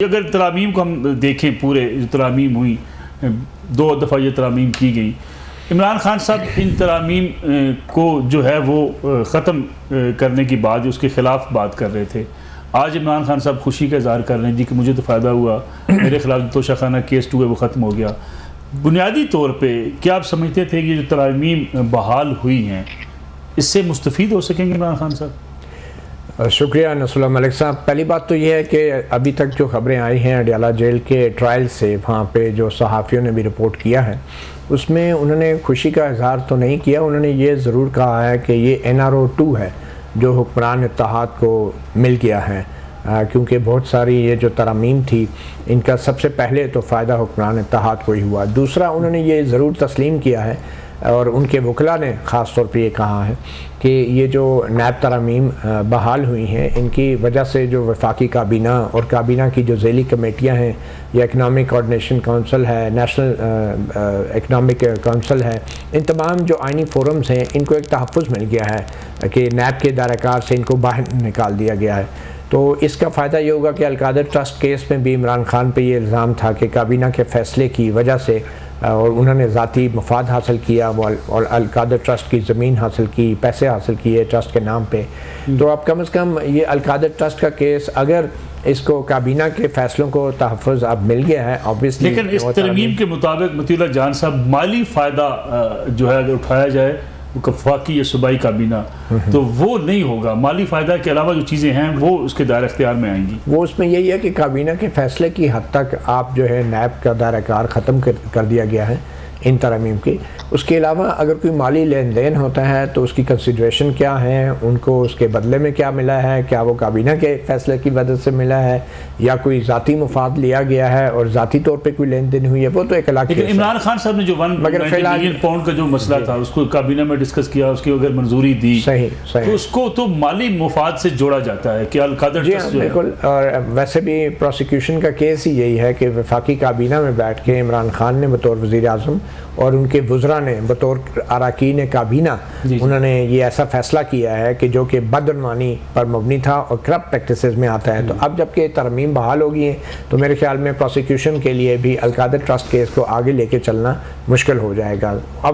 अगर तरामीम को हम देखें, पूरे तरामीम हुई, 2 दफ़ा ये तरामीम की गई, इमरान खान साहब इन तरामीम को जो है वो ख़त्म करने की बाद उसके ख़िलाफ़ बात कर रहे थे। आज इमरान खान साहब खुशी का इज़हार कर रहे हैं जी कि मुझे तो फ़ायदा हुआ, मेरे ख़िलाफ़ जो तोशाखाना केस 2 है वो ख़त्म हो गया। बुनियादी तौर पर क्या आप समझते थे कि जो तरामीम बहाल हुई हैं इससे मुस्तफ़ीद हो सकेंगे इमरान खान साहब? शुक्रिया नसरुल्लाह मलिक साहब। पहली बात तो ये है कि अभी तक जो खबरें आई हैं अडयाला जेल के ट्रायल से, वहाँ पे जो सहाफ़ियों ने भी रिपोर्ट किया है उसमें उन्होंने खुशी का इजहार तो नहीं किया। उन्होंने ये ज़रूर कहा है कि ये NRO 2 है जो हुक्मरान इत्तेहाद को मिल गया है, क्योंकि बहुत सारी ये जो तरामीम थी इनका सबसे पहले तो फ़ायदा हुक्मरान इत्तेहाद को ही हुआ। दूसरा, उन्होंने ये ज़रूर तस्लीम किया है और उनके वकला ने ख़ास तौर पे ये कहा है कि ये जो नैब तरामीम बहाल हुई हैं इनकी वजह से जो वफाकी काबीना और काबीना की जो ज़ेली कमेटियाँ हैं या इकनॉमिक कोऑर्डिनेशन काउंसिल है, नेशनल इकनॉमिक काउंसिल है, इन तमाम जो आइनी फोरम्स हैं इनको एक तहफ़्फ़ुज़ मिल गया है कि नैब के दायराकार से इनको बाहर निकाल दिया गया है। तो इसका फ़ायदा ये होगा कि अलकादर ट्रस्ट केस में भी इमरान खान पे ये इल्ज़ाम था कि काबीना के फ़ैसले की वजह से और उन्होंने ज़ाती मफाद हासिल किया और अलकादर ट्रस्ट की ज़मीन हासिल की, पैसे हासिल किए ट्रस्ट के नाम पे। तो अब कम से कम ये अलकादर ट्रस्ट का केस अगर इसको काबीना के फ़ैसलों को तहफ़्फ़ुज़ अब मिल गया है ऑब्वियसली। लेकिन इस तरमीम के मुताबिक मतीउल्लाह जान साहब माली फ़ायदा जो है अगर उठाया जाए वफाकी या सूबाई काबीना तो वो नहीं होगा। माली फ़ायदा के अलावा जो चीज़ें हैं वो उसके दायरे इख्तियार में आएंगी। वो उसमें यही है कि काबीना के फ़ैसले की हद तक आप जो है नैब का दायरा ख़त्म कर दिया गया है इन तरमीम की। उसके अलावा अगर कोई माली लेन देन होता है तो उसकी कंसिडरेशन क्या है, उनको उसके बदले में क्या मिला है, क्या वो काबीना के फ़ैसले की वजह से मिला है या कोई ज़ाती मुफाद लिया गया है और ज़ाती तौर पे कोई लेन देन हुई है, वो तो एक अलग केस है। इमरान खान साहब ने जो 1 मिलियन पाउंड का जो मसला था उसको काबीना में डिस्कस किया, उसकी अगर मंजूरी दी सही तो उसको तो माली मुफाद से जोड़ा जाता है कि अलकादर ट्रस्ट जो है। बिल्कुल। और वैसे भी प्रोसिक्यूशन का केस ही यही है कि वफाकी काबीना में बैठ के इमरान खान ने बतौर वज़ीर आज़म और उनके वुज़रा ने बतौर अरकान काबीना उन्होंने ये ऐसा फ़ैसला किया है कि जो कि बदअनवानी पर मबनी था और करप्ट प्रैक्टिसेस में आता है। तो अब जबकि तरमीम बहाल हो गई हैं तो मेरे ख्याल में प्रोसिक्यूशन के लिए भी अलकादर ट्रस्ट केस को आगे लेके चलना मुश्किल हो जाएगा। अब